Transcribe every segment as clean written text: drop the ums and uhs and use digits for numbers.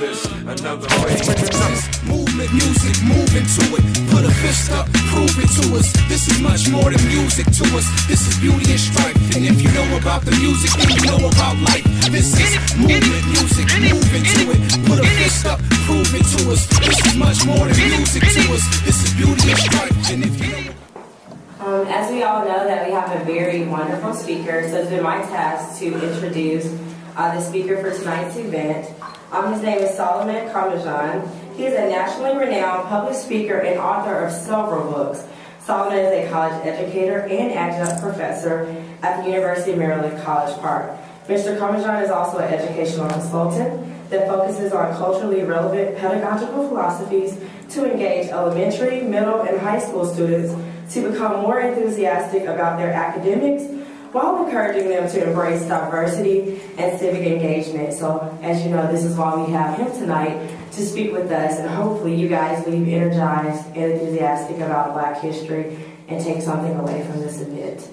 this another way. Movement, music, move into it. Put a fist up, prove it to us. This is much more than music to us. This is beauty and strife. And if you know about the music, then you know about life. This is movement, music, move into it. Put a fist up, prove it to us. This is much more than music to us. This is beauty and strife. And if you know. As we all know that we have a very wonderful speaker, so it's been my task to introduce the speaker for tonight's event. His name is Solomon Comissiong. He is a nationally renowned public speaker and author of several books. Solomon is a college educator and adjunct professor at the University of Maryland, College Park. Mr. Comissiong is also an educational consultant that focuses on culturally relevant pedagogical philosophies to engage elementary, middle, and high school students to become more enthusiastic about their academics while encouraging them to embrace diversity and civic engagement. So, as you know, this is why we have him tonight to speak with us, and hopefully you guys leave energized and enthusiastic about Black history and take something away from this event.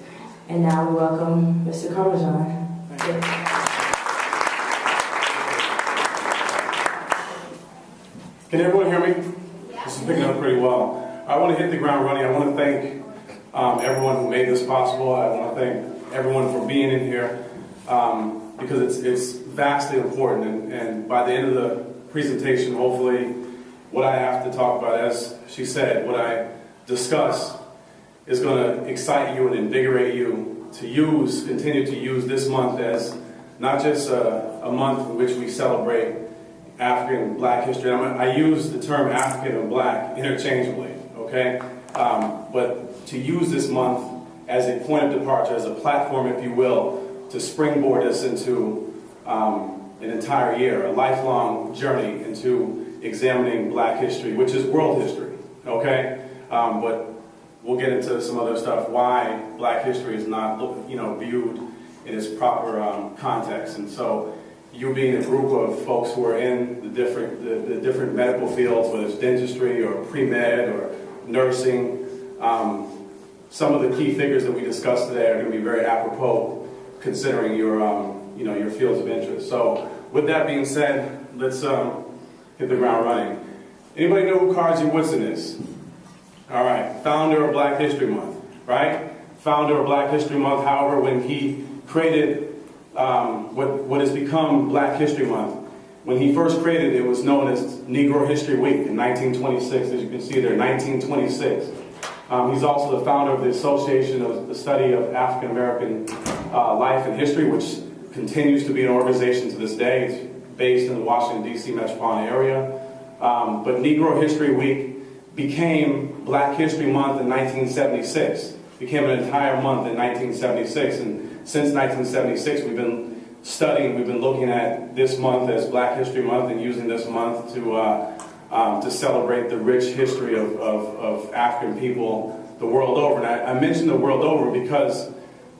And now we welcome Mr. Comissiong. Can everyone hear me? Yeah. This is picking up pretty well. I want to hit the ground running. I want to thank everyone who made this possible. I want to thank everyone for being in here because it's vastly important. And by the end of the presentation, hopefully, what I have to talk about, as she said, what I discuss is going to excite you and invigorate you to continue to use this month as not just a month in which we celebrate African Black history. I use the term African and Black interchangeably, okay? But to use this month as a point of departure, as a platform, if you will, to springboard us into an entire year, a lifelong journey into examining Black history, which is world history, okay? But we'll get into some other stuff, why Black history is not, viewed in its proper context. And so, you being a group of folks who are in the different medical fields, whether it's dentistry or pre-med or nursing, some of the key figures that we discussed today are going to be very apropos considering your fields of interest. So, with that being said, let's hit the ground running. Anybody know who Kaji Woodson is? All right, founder of Black History Month, right? Founder of Black History Month. However, when he created what has become Black History Month, when he first created it, it was known as Negro History Week in 1926. As you can see there, 1926. He's also the founder of the Association of the Study of African American Life and History, which continues to be an organization to this day. It's based in the Washington, D.C. metropolitan area. But Negro History Week became Black History Month in 1976. Became an entire month in 1976. And since 1976, we've been looking at this month as Black History Month and using this month to celebrate the rich history of African people the world over. And I mention the world over because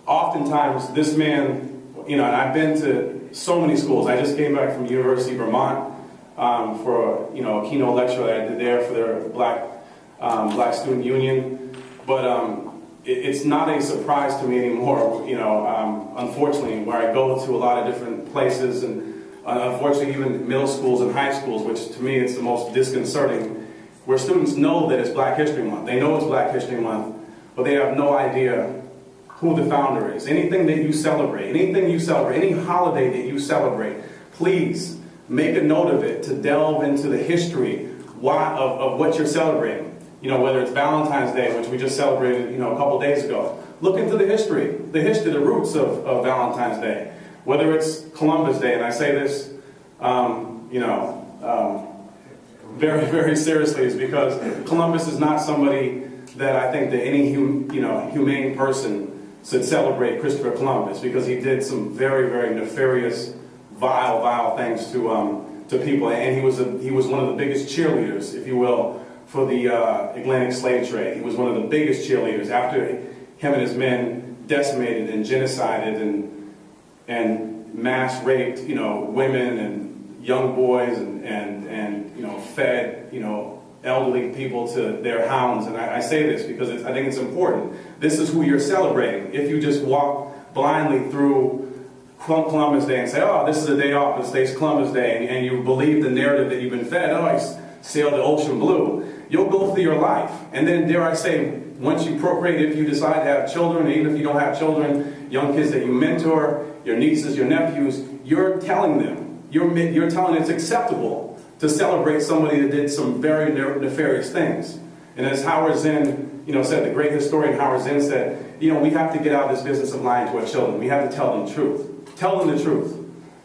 oftentimes this man, and I've been to so many schools. I just came back from University of Vermont for a keynote lecture that I did there for their Black Student Union. But it's not a surprise to me anymore, unfortunately, where I go to a lot of different places, and unfortunately even middle schools and high schools, which to me is the most disconcerting, where students know that it's Black History Month. They know it's Black History Month, but they have no idea who the founder is. Anything that you celebrate, any holiday that you celebrate, please make a note of it to delve into the history of what you're celebrating. Whether it's Valentine's Day, which we just celebrated, a couple days ago. Look into the roots of Valentine's Day. Whether it's Columbus Day, and I say this, very, very seriously, is because Columbus is not somebody that I think that any humane person should celebrate Christopher Columbus, because he did some very, very nefarious, vile things to people, and he was one of the biggest cheerleaders, if you will, for the Atlantic slave trade. He was one of the biggest cheerleaders after him and his men decimated and genocided and mass raped, women and young boys and fed, elderly people to their hounds. And I say this because I think it's important. This is who you're celebrating. If you just walk blindly through Columbus Day and say, oh, this is a day off, it's today's Columbus Day, and you believe the narrative that you've been fed, oh, I sailed the ocean blue. You'll go through your life. And then, dare I say, once you procreate, if you decide to have children, even if you don't have children, young kids that you mentor, your nieces, your nephews, you're telling them, you're telling them it's acceptable to celebrate somebody that did some very nefarious things. And as Howard Zinn, said, the great historian Howard Zinn said, we have to get out of this business of lying to our children. We have to tell them the truth. Tell them the truth.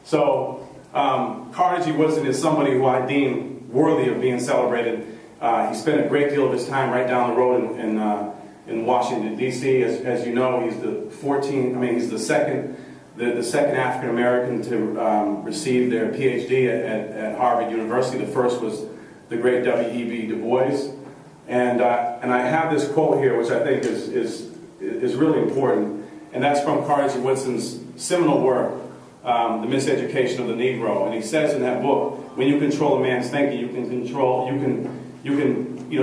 So, Carnegie Woodson is somebody who I deem worthy of being celebrated. He spent a great deal of his time right down the road in Washington, D.C. As you know, he's the second African American to receive their PhD at Harvard University. The first was the great W.E.B. Du Bois. And I have this quote here, which I think is really important, and that's from Carnegie Woodson's seminal work, The Miseducation of the Negro. And he says in that book, when you control a man's thinking, you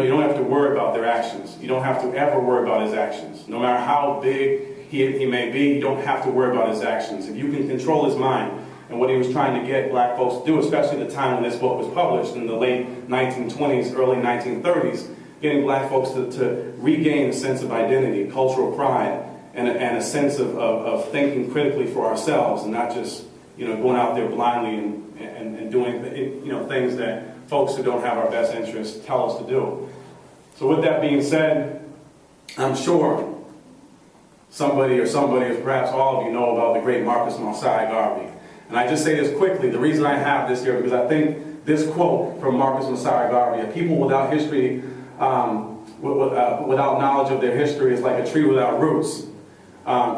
don't have to worry about their actions. You don't have to ever worry about his actions. No matter how big he may be, you don't have to worry about his actions. If you can control his mind, and what he was trying to get black folks to do, especially at the time when this book was published in the late 1920s, early 1930s, getting black folks to regain a sense of identity, cultural pride, and a sense of thinking critically for ourselves, and not just going out there blindly and doing things that folks who don't have our best interests tell us to do. So with that being said, I'm sure somebody, or perhaps all of you, know about the great Marcus Mosiah Garvey. And I just say this quickly. The reason I have this here, because I think this quote from Marcus Mosiah Garvey, a people without history, without knowledge of their history is like a tree without roots,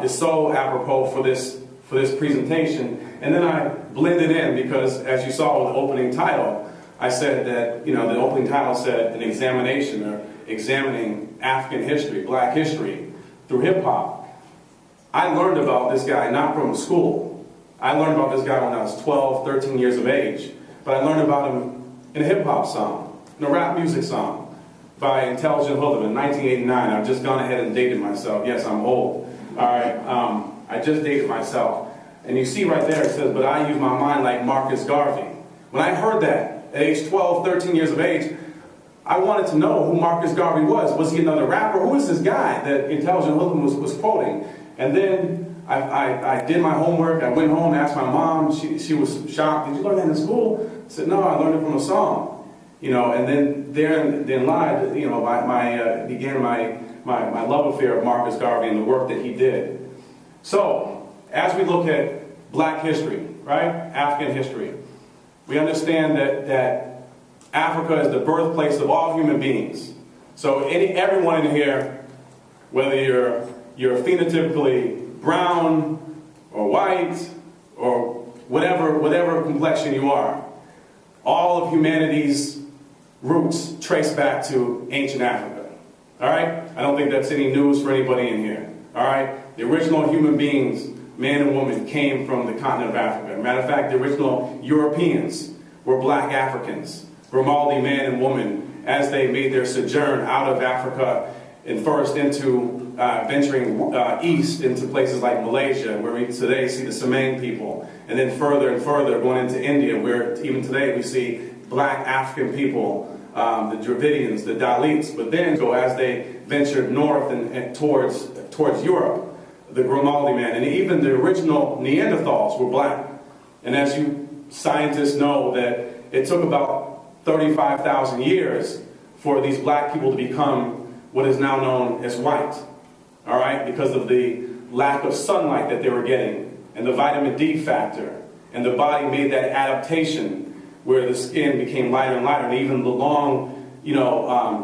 is so apropos for this presentation. And then I blended in because, as you saw with the opening title, I said that, the opening title said an examination, or examining African history, black history, through hip-hop. I learned about this guy not from school. I learned about this guy when I was 12, 13 years of age. But I learned about him in a hip-hop song, in a rap music song, by Intelligent Hoodlum in 1989. I've just gone ahead and dated myself. Yes, I'm old. All right, I just dated myself. And you see right there, it says, but I use my mind like Marcus Garvey. When I heard that, at age 12, 13 years of age, I wanted to know who Marcus Garvey was. Was he another rapper? Who is this guy that Intelligent Hoodlum was quoting? And then I did my homework. I went home, asked my mom. She was shocked. Did you learn that in school? I said, no, I learned it from a song. And then therein lied, began my love affair of Marcus Garvey and the work that he did. So, as we look at black history, right, African history, we understand that Africa is the birthplace of all human beings. So everyone in here, whether you're phenotypically brown or white or whatever complexion you are, all of humanity's roots trace back to ancient Africa. All right? I don't think that's any news for anybody in here. All right? The original human beings, man and woman, came from the continent of Africa. Matter of fact, the original Europeans were black Africans. Grimaldi, man and woman, as they made their sojourn out of Africa and first into venturing east into places like Malaysia, where we today see the Semang people, and then further and further going into India, where even today we see black African people, the Dravidians, the Dalits. But then, so as they ventured north and towards Europe, the Grimaldi man, and even the original Neanderthals were black. And as you scientists know, that it took about 35,000 years for these black people to become what is now known as white, all right, because of the lack of sunlight that they were getting, and the vitamin D factor, and the body made that adaptation where the skin became lighter and lighter, and even the long,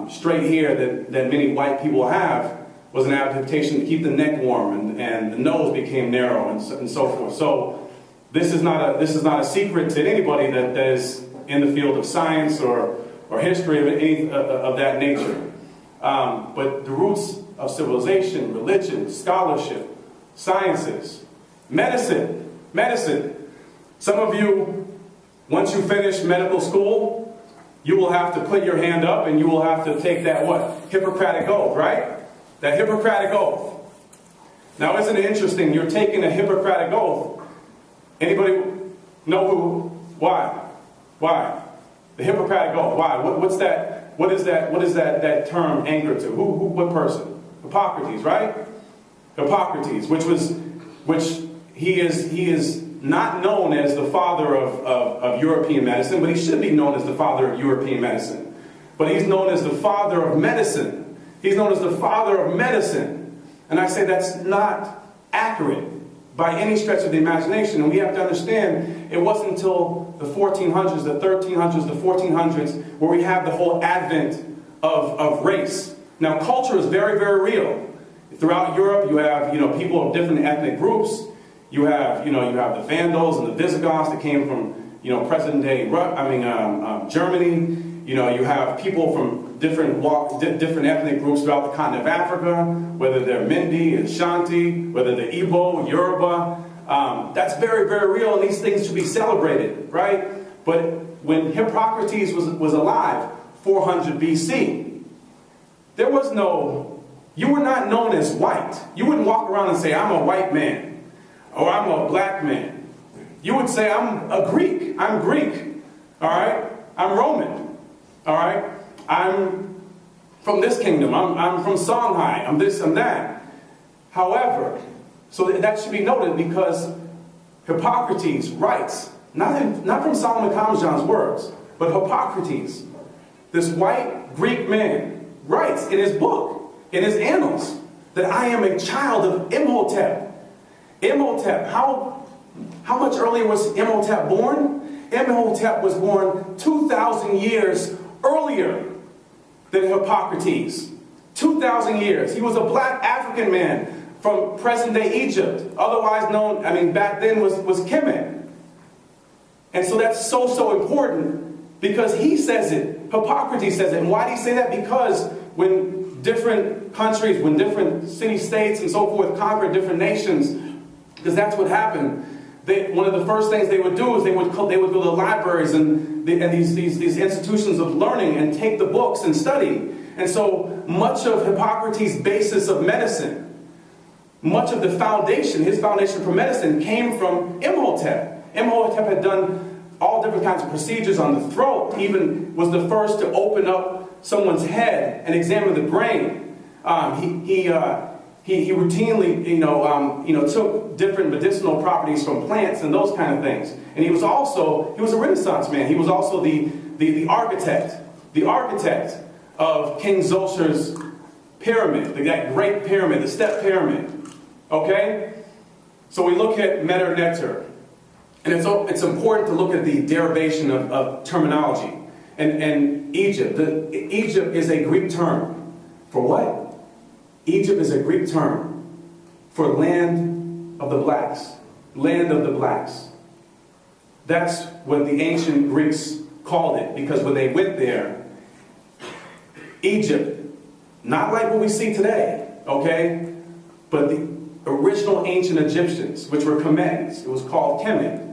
straight hair that many white people have was an adaptation to keep the neck warm, and the nose became narrow, and so forth. So this is not a secret to anybody that is in the field of science or history of any of that nature. But the roots of civilization, religion, scholarship, sciences, medicine. Some of you, once you finish medical school, you will have to put your hand up and you will have to take that Hippocratic oath, right? That Hippocratic oath. Now, isn't it interesting? You're taking a Hippocratic oath, Anybody know who? Why? Why? The Hippocratic Oath. Why? What's that? What is that term anchored to? Who? What person? Hippocrates, right? Hippocrates, which he is not known as the father of European medicine, but he should be known as the father of European medicine. But he's known as the father of medicine. He's known as the father of medicine. And I say that's not accurate by any stretch of the imagination. And we have to understand it wasn't until the 1400s, the 1300s, the 1400s, where we have the whole advent of race. Now, culture is very, very real. Throughout Europe, you have, people of different ethnic groups. You have the Vandals and the Visigoths that came from, present-day Germany. You have people from different ethnic groups throughout the continent of Africa, whether they're Mindi and Shanti, whether they're Igbo, Yoruba. That's very, very real, and these things should be celebrated, right? But when Hippocrates was alive, 400 BC, there was you were not known as white. You wouldn't walk around and say, I'm a white man, or I'm a black man. You would say, I'm a Greek. I'm Greek, all right? I'm Roman, all right? I'm from this kingdom. I'm from Songhai. I'm this and that. However, so that should be noted because Hippocrates writes, not from Solomon Comisiong's words, but Hippocrates, this white Greek man, writes in his book, in his annals, that I am a child of Imhotep. Imhotep, how much earlier was Imhotep born? Imhotep was born 2,000 years earlier than Hippocrates. 2,000 years. He was a black African man from present-day Egypt, otherwise known, back then was Kemet. And so that's so important because he says it. Hippocrates says it. And why did he say that? Because when different countries, when different city-states and so forth conquered different nations, because that's what happened. One of the first things they would do is they would go to the libraries and these institutions of learning and take the books and study. And so much of Hippocrates' basis of medicine, much of the foundation, his foundation for medicine, came from Imhotep. Imhotep had done all different kinds of procedures on the throat. He even was the first to open up someone's head and examine the brain. He routinely, took different medicinal properties from plants and those kind of things. And he was a Renaissance man. He was also the architect of King Xoscher's pyramid, that great pyramid, the step pyramid. Okay? So we look at Meter Neter. And it's important to look at the derivation of terminology. And Egypt. Egypt is a Greek term. For what? Egypt is a Greek term for land of the blacks. Land of the blacks. That's what the ancient Greeks called it. Because when they went there, Egypt, not like what we see today, okay? But the original ancient Egyptians, which were Kemets, it was called Kemet,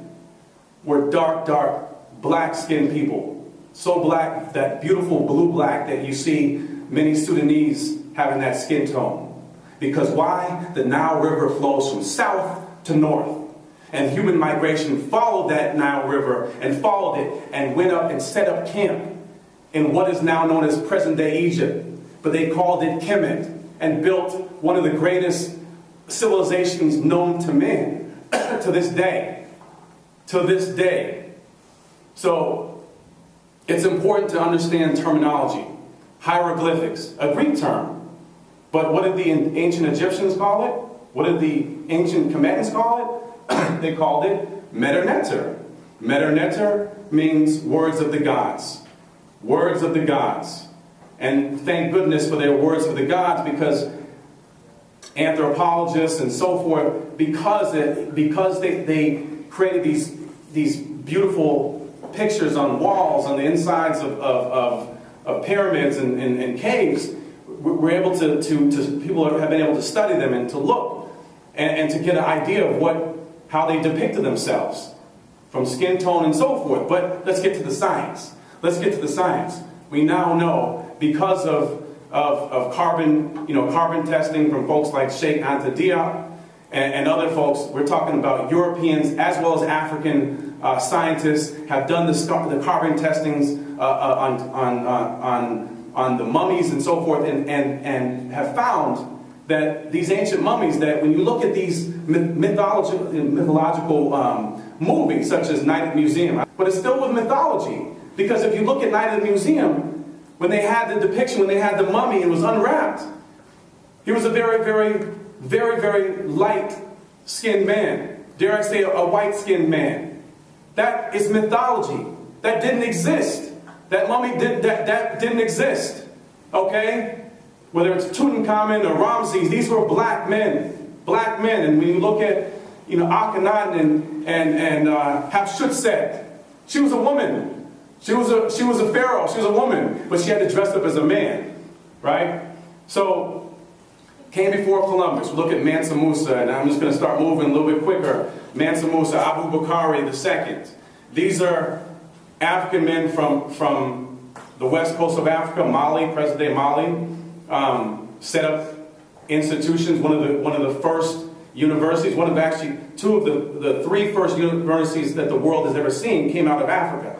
were dark, black-skinned people. So black, that beautiful blue-black that you see many Sudanese having that skin tone. Because why? The Nile River flows from south to north. And human migration followed that Nile River and followed it and went up and set up camp in what is now known as present-day Egypt. But they called it Kemet and built one of the greatest civilizations known to man to this day. To this day. So it's important to understand terminology. Hieroglyphics, a Greek term. But what did the ancient Egyptians call it? What did the ancient Kemetans call it? They called it Meter Neter. Meter Neter means words of the gods. Words of the gods. And thank goodness for their words of the gods, because anthropologists and so forth, because they created these beautiful pictures on walls on the insides of pyramids and caves, we're able to people have been able to study them and to look and to get an idea of how they depicted themselves from skin tone and so forth. But let's get to the science. Let's get to the science. We now know, because of carbon testing from folks like Sheikh Anta Diop and other folks, we're talking about Europeans as well as African scientists have done the carbon testings on the mummies and so forth, and have found that these ancient mummies, that when you look at these mythological movies, such as Night at the Museum, but it's still with mythology, because if you look at Night at the Museum, when they had the depiction, when they had the mummy and was unwrapped, he was a very, very, very, very light-skinned man. Dare I say, a white-skinned man. That is mythology. That didn't exist. That mummy that didn't exist. Okay? Whether it's Tutankhamun or Ramses, these were black men. Black men. And when you look at, Akhenaten and Hatshepsut, she was a woman. She was a pharaoh. She was a woman, but she had to dress up as a man, right? So, came before Columbus. Look at Mansa Musa, and I'm just going to start moving a little bit quicker. Mansa Musa, Abu Bakr II. These are African men from the west coast of Africa, Mali, present-day Mali, set up institutions. One of the first universities, two of the three first universities that the world has ever seen came out of Africa.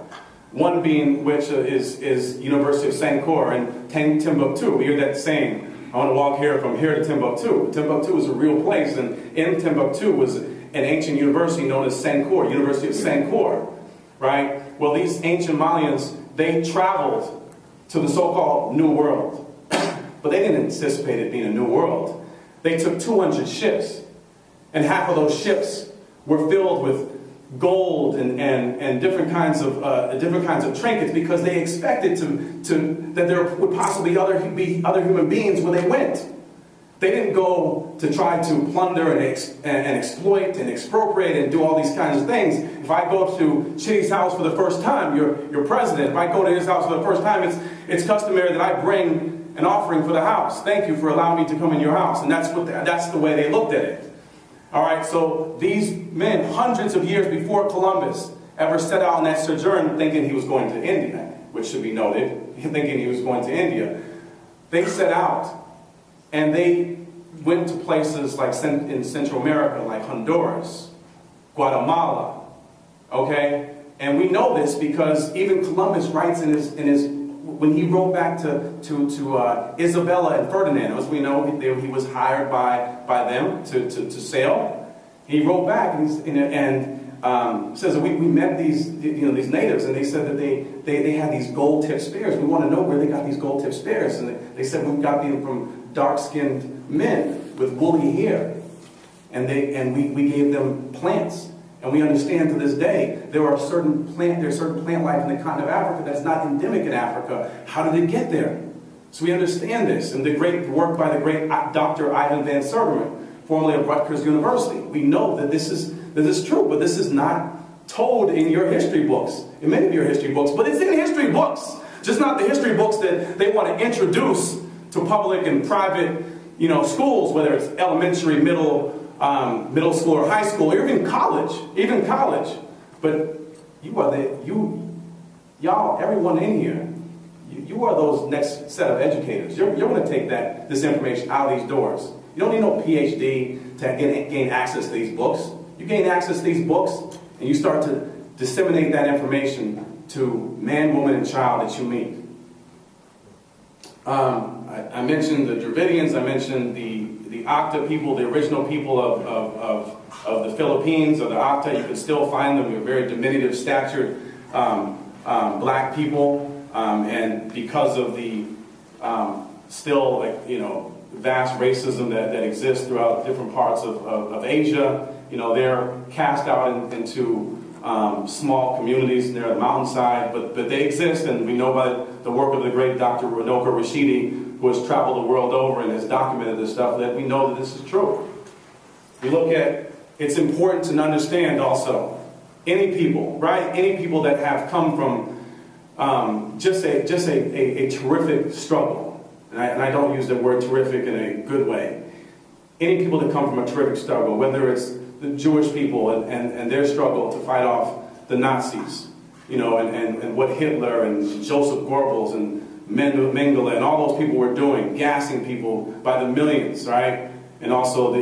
One being which is University of Sankore in Timbuktu. We hear that saying, I want to walk here from here to Timbuktu. Timbuktu is a real place, and in Timbuktu was an ancient university known as Sankore, University of Sankore, right? Well, these ancient Malians, they traveled to the so-called New World, but they didn't anticipate it being a new world. They took 200 ships, and half of those ships were filled with gold and different kinds of trinkets, because they expected that there would possibly be other human beings where they went. They didn't go to try to plunder and exploit and expropriate and do all these kinds of things. If I go to Chitty's house for the first time, your president, if I go to his house for the first time, it's customary that I bring an offering for the house. Thank you for allowing me to come in your house. And that's the way they looked at it. All right, so these men, hundreds of years before Columbus ever set out on that sojourn, thinking he was going to India, which should be noted, thinking he was going to India, they set out and they went to places like in Central America, like Honduras, Guatemala, okay? And we know this because even Columbus writes in his when he wrote back to Isabella and Ferdinand, as we know, he was hired by them to sail. He wrote back and says that we met these natives, and they said that they had these gold-tipped spears. We want to know where they got these gold-tipped spears, and they said we got them from dark-skinned men with woolly hair, and we gave them plants. And we understand to this day there's certain plant life in the continent of Africa that's not endemic in Africa. How did it get there? So we understand this, and the great work by the great Dr. Ivan Van Sertima, formerly of Rutgers University. We know that this is true, but this is not told in your history books, in many of your history books, but it's in history books, just not the history books that they want to introduce to public and private, schools, whether it's elementary, middle school or high school, or even college. But y'all, everyone in here, you are those next set of educators. You're going to take this information out of these doors. You don't need no PhD to gain access to these books. You gain access to these books, and you start to disseminate that information to man, woman, and child that you meet. I mentioned the Dravidians. I mentioned the Acta people, the original people of the Philippines, or the Acta. You can still find them. They're very diminutive statured black people, and because of the still vast racism that exists throughout different parts of Asia, they're cast out into small communities near the mountainside, but they exist, and we know by the work of the great Dr. Runoko Rashidi, who has traveled the world over and has documented this stuff, that we know that this is true. We look at, it's important to understand also, any people that have come from just a terrific struggle, and I don't use the word terrific in a good way, any people that come from a terrific struggle, whether it's the Jewish people and their struggle to fight off the Nazis, and what Hitler and Joseph Goebbels and Mengele and all those people were doing, gassing people by the millions, right? And also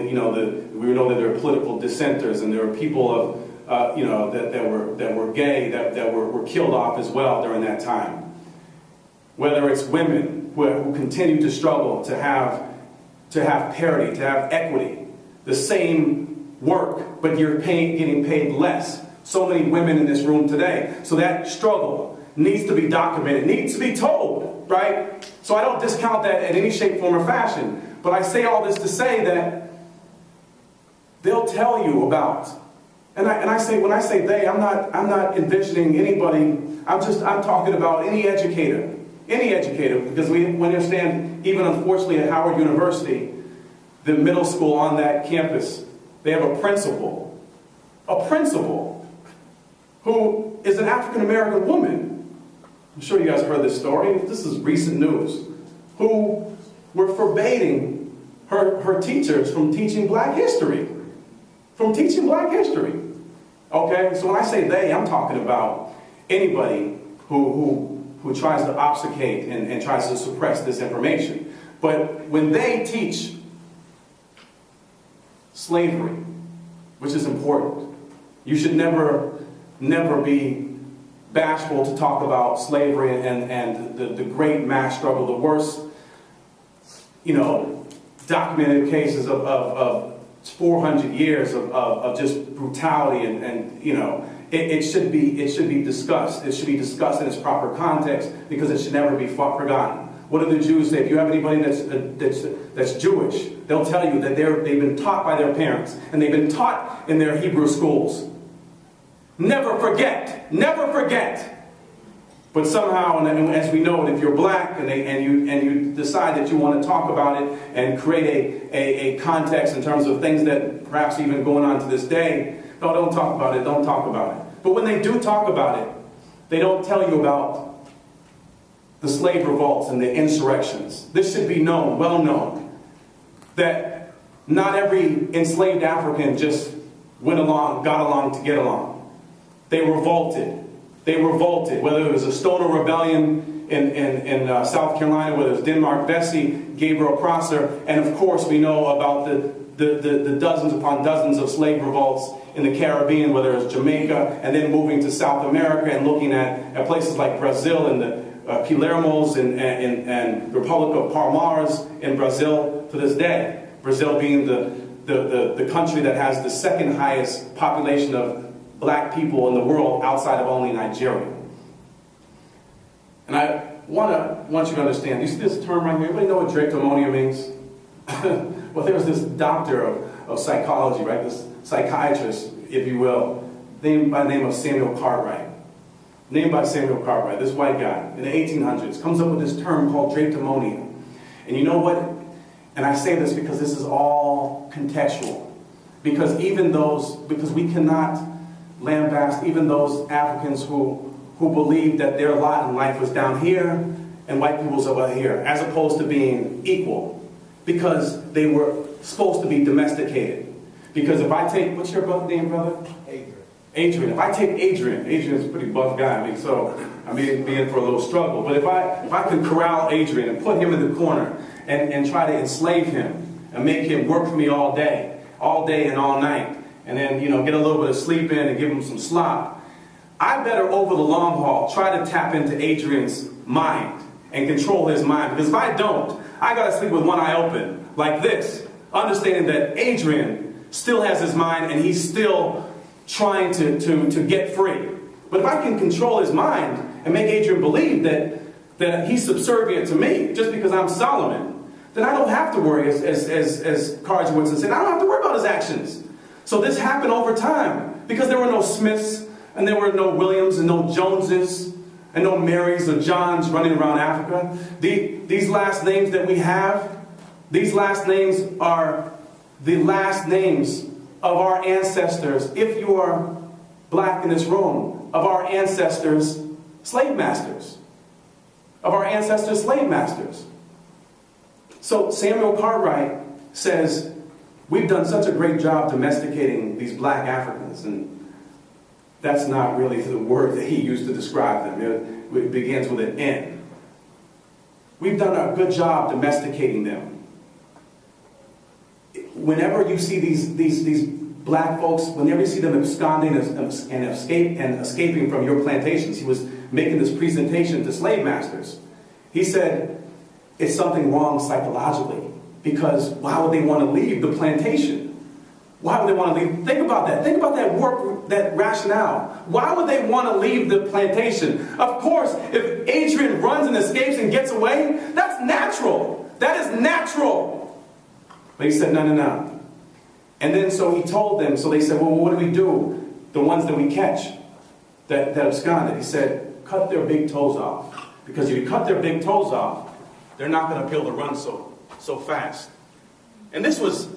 We know that there were political dissenters, and there were people of, that were gay, that were killed off as well during that time. Whether it's women who continue to struggle to have parity, to have equity, the same work, but you're getting paid less. So many women in this room today. So that struggle needs to be documented, needs to be told, right? So I don't discount that in any shape, form, or fashion. But I say all this to say that they'll tell you about. And I say, when I say they, I'm not envisioning anybody. I'm talking about any educator, because we understand, even unfortunately at Howard University, the middle school on that campus, they have a principal who is an African American woman. I'm sure you guys heard this story. This is recent news. Who were forbidding her teachers from teaching black history. Okay, so when I say they, I'm talking about anybody who tries to obfuscate and tries to suppress this information. But when they teach slavery, which is important, you should never be bashful to talk about slavery and the great mass struggle, the worst, documented cases of 400 years of just brutality and it should be discussed. It should be discussed in its proper context, because it should never be forgotten. What do the Jews say? If you have anybody that's Jewish, they'll tell you that they've been taught by their parents, and they've been taught in their Hebrew schools. Never forget. Never forget. But somehow, and as we know, if you're black and you decide that you want to talk about it and create a context in terms of things that perhaps even going on to this day, no, don't talk about it. Don't talk about it. But when they do talk about it, they don't tell you about the slave revolts and the insurrections. This should be known, well known, that not every enslaved African just got along to get along. They revolted. Whether it was a Stoner Rebellion in South Carolina, whether it was Denmark Vesey, Gabriel Prosser, and of course we know about the dozens upon dozens of slave revolts in the Caribbean, whether it's Jamaica, and then moving to South America and looking at places like Brazil and the Quilermos and Republic of Palmares in Brazil to this day. Brazil being the country that has the second highest population of black people in the world outside of only Nigeria. And I want you to understand, you see this term right here? Anybody know what drapetomania means? Well, there was this doctor of psychology, right? This psychiatrist, if you will, named by the name of Samuel Cartwright. This white guy in the 1800s comes up with this term called drapetomania. And you know what? And I say this because this is all contextual. Because we cannot lambast even those Africans who believe that their lot in life was down here and white people's over here, as opposed to being equal, because they were supposed to be domesticated. Because if I take, what's your name, brother? Adrian. If I take Adrian's a pretty buff guy, I may be in for a little struggle. But if I could corral Adrian and put him in the corner and try to enslave him and make him work for me all day and all night, and then, get a little bit of sleep in and give him some slop, I better, over the long haul, try to tap into Adrian's mind and control his mind. Because if I don't, I got to sleep with one eye open, like this, understanding that Adrian still has his mind and he's still trying to get free. But if I can control his mind and make Adrian believe that he's subservient to me just because I'm Solomon, then I don't have to worry, as Carter Woodson said, I don't have to worry about his actions. So this happened over time, because there were no Smiths, and there were no Williams, and no Joneses, and no Marys or Johns running around Africa. These last names that we have, these last names are the last names of our ancestors, if you are black in this room, of our ancestors' slave masters. So Samuel Cartwright says, we've done such a great job domesticating these black Africans, and that's not really the word that he used to describe them. It begins with an N. We've done a good job domesticating them. whenever you see these black folks, whenever you see them absconding and escaping from your plantations, he was making this presentation to slave masters. He said, it's something wrong psychologically, because why would they want to leave the plantation? Why would they want to leave? Think about that. Think about that rationale. Why would they want to leave the plantation? Of course, if Adrian runs and escapes and gets away, that's natural. That is natural. But he said, no. And then so he told them, so they said, well, what do we do? The ones that we catch, that absconded. He said, cut their big toes off. Because if you cut their big toes off, they're not going to be able to run so fast. And this was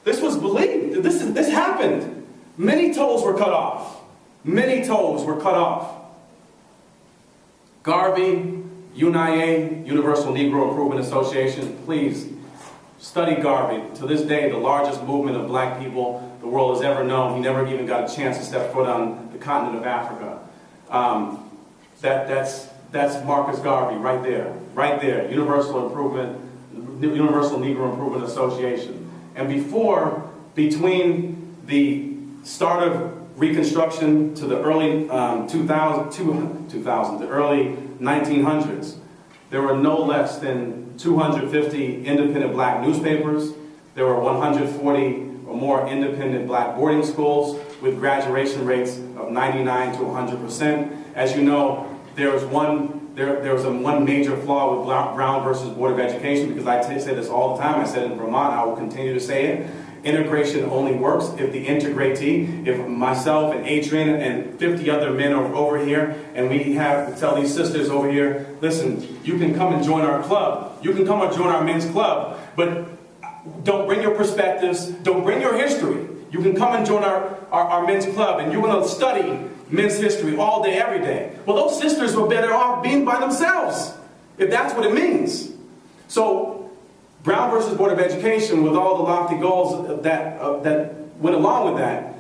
believed. This happened. Many toes were cut off. Many toes were cut off. Garvey, UNIA, Universal Negro Improvement Association, please study Garvey. To this day, the largest movement of black people the world has ever known. He never even got a chance to step foot on the continent of Africa. That's Marcus Garvey right there. Universal Negro Improvement Association. And between the start of Reconstruction to the early 2000, the early 1900s, there were no less than 250 independent black newspapers. There were 140 or more independent black boarding schools with graduation rates of 99 to 100%. As you know, there was one major flaw with Brown versus Board of Education, because I say this all the time. I said it in Vermont, I will continue to say it. Integration only works if the integratee, if myself and Adrian and 50 other men are over here, and we have to tell these sisters over here, listen, you can come and join our club. You can come and join our men's club, but don't bring your perspectives, don't bring your history. You can come and join our men's club, and you're going to study men's history all day, every day. Well, those sisters were better off being by themselves, if that's what it means. So, Brown versus Board of Education, with all the lofty goals that went along with that,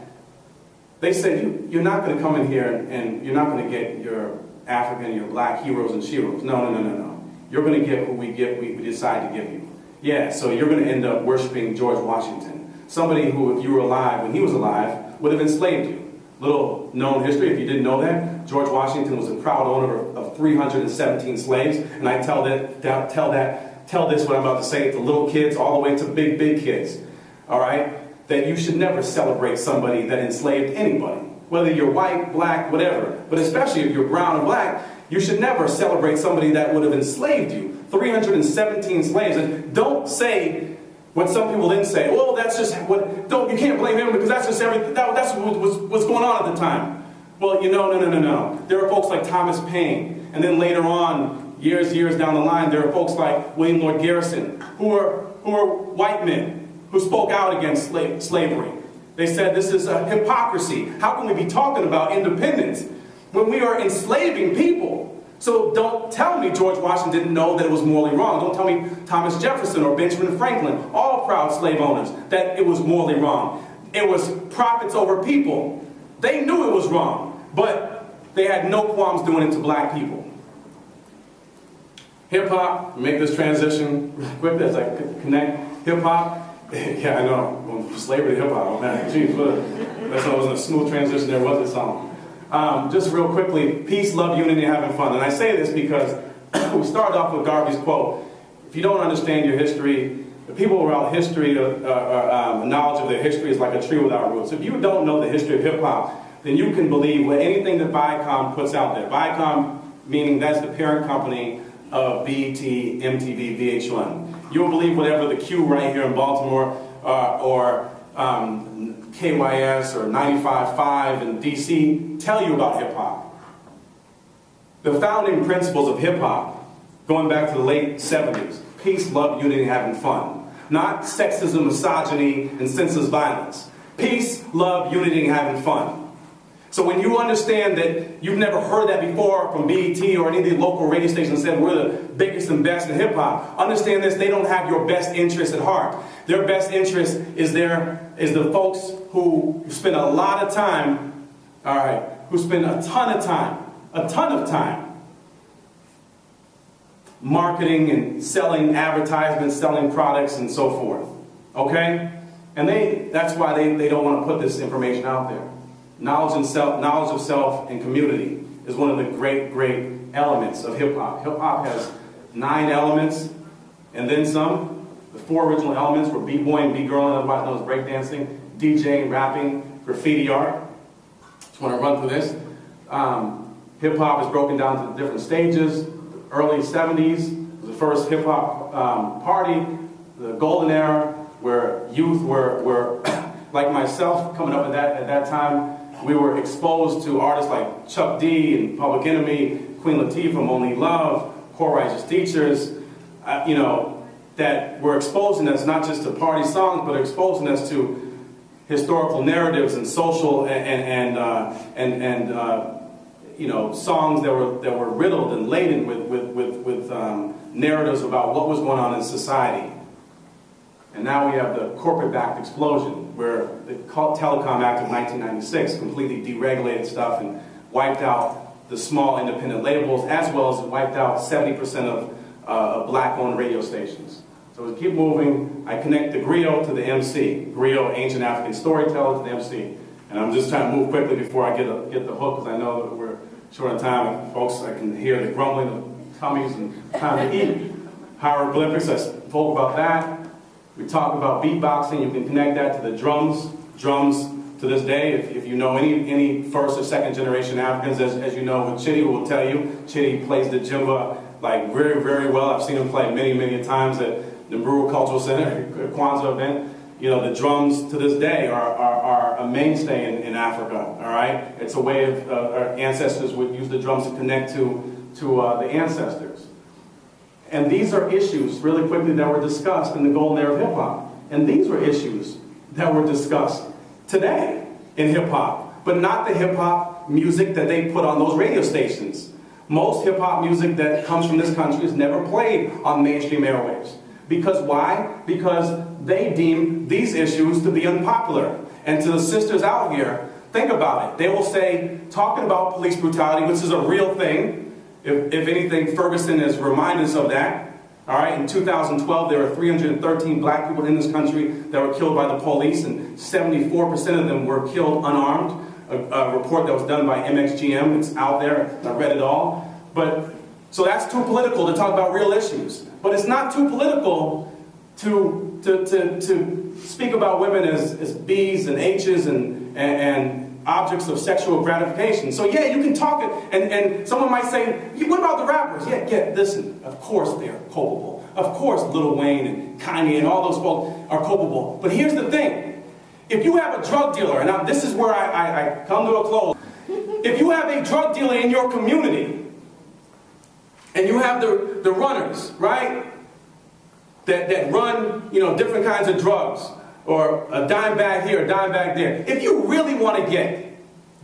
they said, you're not going to come in here and you're not going to get your African, your black heroes and sheroes. No. You're going to get who we decide to give you. Yeah, so you're going to end up worshiping George Washington, somebody who, if you were alive, when he was alive, would have enslaved you. Little known history, if you didn't know that, George Washington was a proud owner of 317 slaves, and I tell this, what I'm about to say, to little kids all the way to big kids, all right? That you should never celebrate somebody that enslaved anybody, whether you're white, black, whatever, but especially if you're brown and black, you should never celebrate somebody that would have enslaved you. 317 slaves, and don't say what some people didn't say. Well, that's just what. You can't blame him because that's just everything. That's what was going on at the time. Well, no. There are folks like Thomas Paine, and then later on, years down the line, there are folks like William Lloyd Garrison, who are white men who spoke out against slavery. They said this is a hypocrisy. How can we be talking about independence when we are enslaving people? So don't tell me George Washington didn't know that it was morally wrong. Don't tell me Thomas Jefferson or Benjamin Franklin, all proud slave owners, that it was morally wrong. It was profits over people. They knew it was wrong, but they had no qualms doing it to black people. Hip-hop, make this transition quickly as I connect. Hip-hop, yeah, I know, from slavery to hip-hop, oh man, geez, that wasn't a smooth transition there, was it, song? Just real quickly, peace, love, unity, and having fun. And I say this because we started off with Garvey's quote. If you don't understand your history, the people around history, knowledge of their history is like a tree without roots. If you don't know the history of hip-hop, then you can believe anything that Viacom puts out there. Viacom, meaning that's the parent company of BET, MTV, VH1. You'll believe whatever the Q right here in Baltimore or KYS or 95.5 in DC tell you about hip-hop. The founding principles of hip-hop, going back to the late 70s, peace, love, unity, and having fun. Not sexism, misogyny, and senseless violence. Peace, love, unity, and having fun. So when you understand that you've never heard that before from BET or any of the local radio stations that said we're the biggest and best in hip-hop, understand this, they don't have your best interest at heart. Their best interest is the folks who spend a lot of time, all right, who spend a ton of time marketing and selling advertisements, selling products, and so forth. Okay? And that's why they don't want to put this information out there. Knowledge of self and community is one of the great, great elements of hip-hop. Hip-hop has 9 elements and then some. The 4 original elements were b-boying, b-girling, otherwise known as breakdancing, DJing, rapping, graffiti art. Just want to run through this. Hip-hop is broken down to different stages. The early 70s was the first hip-hop party. The golden era, where youth were like myself, coming up at that time, we were exposed to artists like Chuck D and Public Enemy, Queen Latifah, Monique Love, Core Righteous Teachers, that were exposing us not just to party songs, but exposing us to historical narratives and social and songs that were riddled and laden with narratives about what was going on in society. And now we have the corporate-backed explosion, where the Telecom Act of 1996 completely deregulated stuff and wiped out the small independent labels, as well as wiped out 70% of black-owned radio stations. So we keep moving. I connect the griot to the MC. Griot, ancient African storyteller, to the MC. And I'm just trying to move quickly before I get the hook, because I know that we're short on time. And folks, I can hear the grumbling of tummies and time to eat. Hieroglyphics, I spoke about that. We talk about beatboxing. You can connect that to the drums. Drums, to this day, if you know any first or second generation Africans, as you know, with Chitty will tell you, Chitty plays the djembe like very, very well. I've seen him play many, many times at the Negro Cultural Center, Kwanzaa event. The drums to this day are a mainstay in Africa, all right? It's a way of, our ancestors would use the drums to connect to the ancestors. And these are issues, really quickly, that were discussed in the golden era of hip-hop. And these were issues that were discussed today in hip-hop, but not the hip-hop music that they put on those radio stations. Most hip-hop music that comes from this country is never played on mainstream airwaves. Because why? Because they deem these issues to be unpopular. And to the sisters out here, think about it. They will say, talking about police brutality, which is a real thing. If anything, Ferguson has reminded us of that. All right, in 2012, there were 313 black people in this country that were killed by the police, and 74% of them were killed unarmed. A report that was done by MXGM, it's out there, I read it all. So that's too political to talk about real issues. But it's not too political to speak about women as B's and H's and objects of sexual gratification. So yeah, you can talk it, and someone might say, what about the rappers? Yeah, listen, of course they're culpable. Of course Lil Wayne and Kanye and all those folks are culpable. But here's the thing. If you have a drug dealer, and this is where I come to a close. If you have a drug dealer in your community, and you have the runners, right, that run, different kinds of drugs, or a dime bag here, a dime bag there. If you really want to get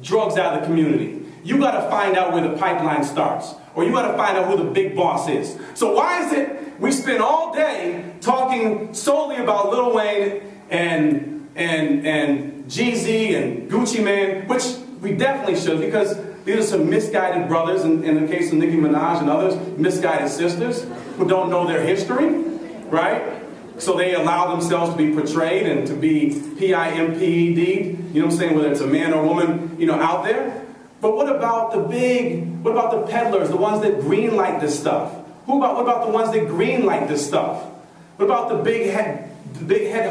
drugs out of the community, you got to find out where the pipeline starts, or you got to find out who the big boss is. So why is it we spend all day talking solely about Lil Wayne and Jeezy and Gucci Mane, which we definitely should, because these are some misguided brothers, in the case of Nicki Minaj and others, misguided sisters who don't know their history, right? So they allow themselves to be portrayed and to be P-I-M-P-E-D, you know what I'm saying, whether it's a man or woman, out there. But what about the peddlers, the ones that greenlight this stuff? What about the ones that greenlight this stuff? What about the big head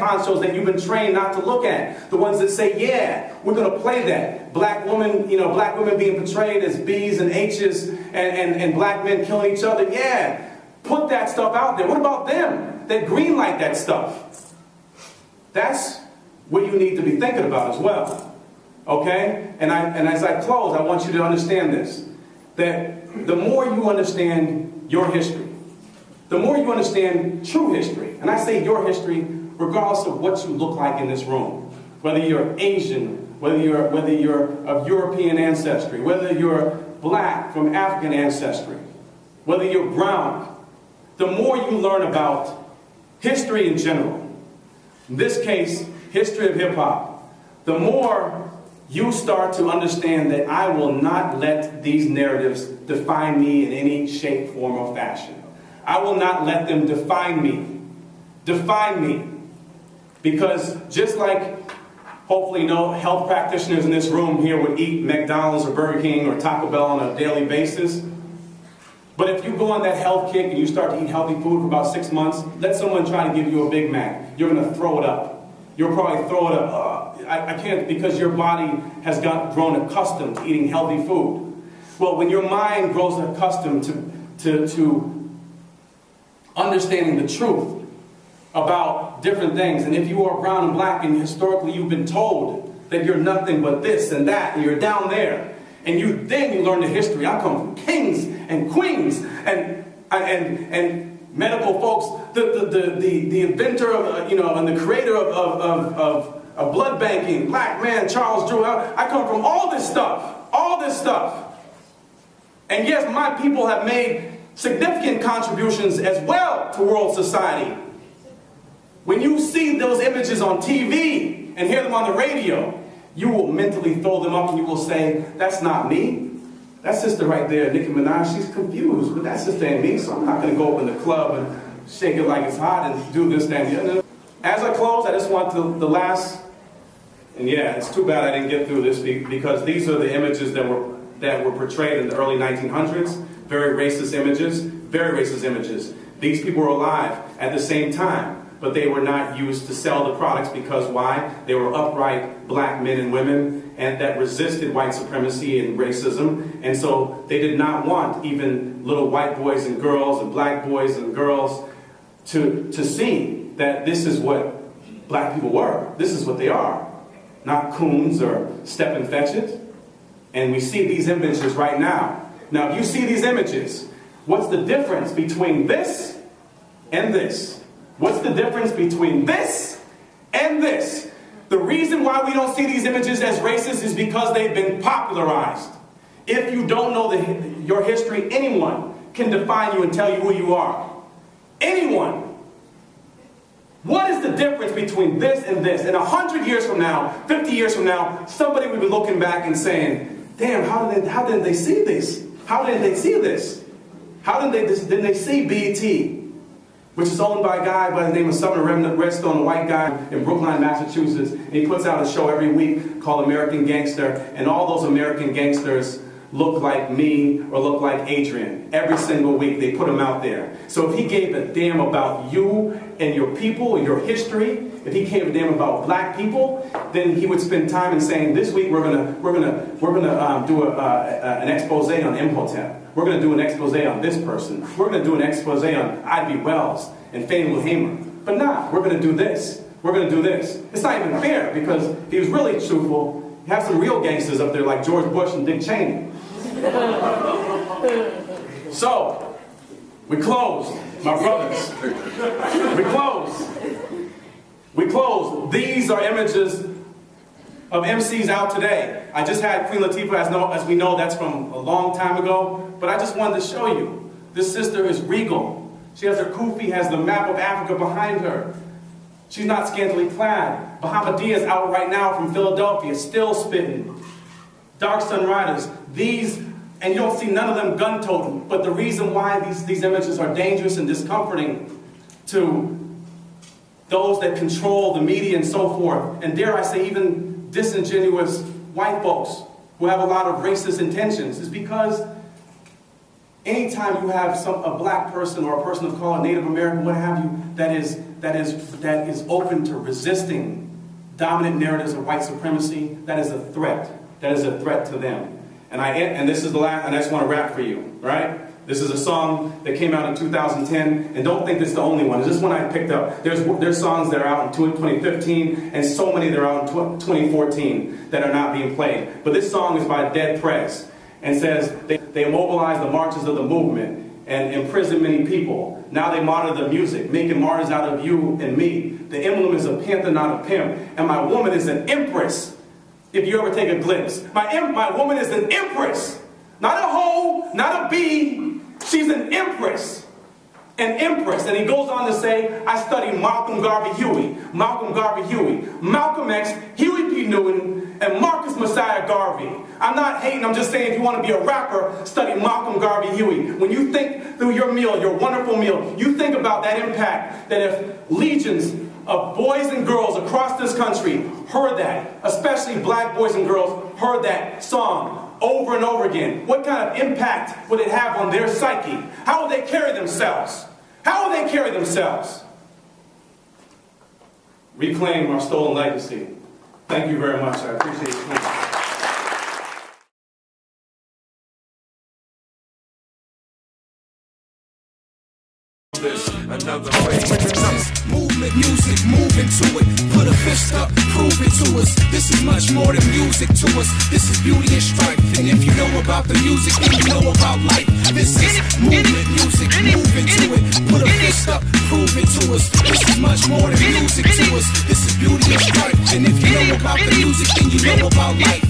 honchos that you've been trained not to look at? The ones that say, yeah, we're going to play that. Black women being portrayed as B's and H's and black men killing each other. Yeah, put that stuff out there. What about them that greenlight that stuff? That's what you need to be thinking about as well. Okay? And as I close, I want you to understand this. That the more you understand your history, the more you understand true history, and I say your history regardless of what you look like in this room, whether you're Asian, whether you're of European ancestry, whether you're black from African ancestry, whether you're brown, the more you learn about history in general, in this case, history of hip-hop, the more you start to understand that I will not let these narratives define me in any shape, form, or fashion. I will not let them define me. Define me. Because just like, hopefully no health practitioners in this room here would eat McDonald's or Burger King or Taco Bell on a daily basis, but if you go on that health kick and you start to eat healthy food for about 6 months, let someone try to give you a Big Mac. You're going to throw it up. You'll probably throw it up. I can't, because your body has grown accustomed to eating healthy food. Well, when your mind grows accustomed to understanding the truth about different things, and if you are brown and black and historically you've been told that you're nothing but this and that and you're down there, and then you learn the history. I come from kings and queens and medical folks, the inventor of and the creator of blood banking, black man Charles Drew. I come from all this stuff. And yes, my people have made significant contributions as well to world society. When you see those images on TV and hear them on the radio, you will mentally throw them up and you will say, that's not me. That sister right there, Nicki Minaj, she's confused, but that sister ain't me, so I'm not going to go up in the club and shake it like it's hot and do this, that, and the other. As I close, I just want the last, and yeah, it's too bad I didn't get through this because these are the images that were portrayed in the early 1900s. Very racist images. These people were alive at the same time, but they were not used to sell the products because why? They were upright black men and women and that resisted white supremacy and racism, and so they did not want even little white boys and girls and black boys and girls to see that this is what black people were. This is what they are. Not coons or step and fetch it. And we see these images right now. Now, if you see these images, what's the difference between this and this? What's the difference between this and this? The reason why we don't see these images as racist is because they've been popularized. If you don't know your history, anyone can define you and tell you who you are. Anyone. What is the difference between this and this? And 100 years from now, 50 years from now, somebody will be looking back and saying, damn, how did they see this? How did they see this? Didn't they see BET? Which is owned by a guy by the name of Sumner Redstone, a white guy in Brookline, Massachusetts. And he puts out a show every week called American Gangster. And all those American gangsters look like me or look like Adrian. Every single week they put them out there. So if he gave a damn about you and your people and your history, if he gave a damn about black people, then he would spend time in saying, this week we're gonna do an expose on Imhotep. We're going to do an expose on this person. We're going to do an expose on Ivy Wells and Fannie Hamer. But nah, we're going to do this. We're going to do this. It's not even fair because if he was really truthful, you have some real gangsters up there like George Bush and Dick Cheney. So, we close, my brothers. We close. These are images of MCs out today. I just had Queen Latifah, as we know, that's from a long time ago, but I just wanted to show you. This sister is regal. She has her kufi, has the map of Africa behind her. She's not scantily clad. Bahamadia is out right now from Philadelphia, still spitting. Dark Sun Riders, these, and you don't see none of them gun-toting, but the reason why these images are dangerous and discomforting to those that control the media and so forth, and dare I say even disingenuous white folks who have a lot of racist intentions, is because anytime you have a black person or a person of color, Native American, what have you, that is open to resisting dominant narratives of white supremacy, that is a threat. That is a threat to them. And this is the last, and I just want to rap for you, right? This is a song that came out in 2010, and don't think this is the only one. It's just one I picked up. There's songs that are out in 2015, and so many that are out in 2014 that are not being played. But this song is by Dead Prez, and says, they immobilized the marches of the movement and imprisoned many people. Now they monitor the music, making martyrs out of you and me. The emblem is a panther, not a pimp, and my woman is an empress. If you ever take a glimpse, my woman is an empress. Not a hoe, not a bee. She's an empress. An empress. And he goes on to say, I studied Malcolm Garvey Huey, Malcolm X, Huey P. Newton, and Marcus Messiah Garvey. I'm not hating, I'm just saying if you want to be a rapper, study Malcolm Garvey Huey. When you think through your meal, your wonderful meal, you think about that impact, that if legions of boys and girls across this country heard that, especially black boys and girls heard that song over and over again, what kind of impact would it have on their psyche? How would they carry themselves? How would they carry themselves? Reclaim our stolen legacy. Thank you very much. I appreciate it. Another movement, music, move into it. Put a fist up, prove it to us. This is much more than music to us. This is beauty and strife. And if you know about the music, then you know about life. This is movement, music, move into it. Put a fist up, prove it to us. This is much more than music to us. This is beauty and strife. And if you know about the music, then you know about life.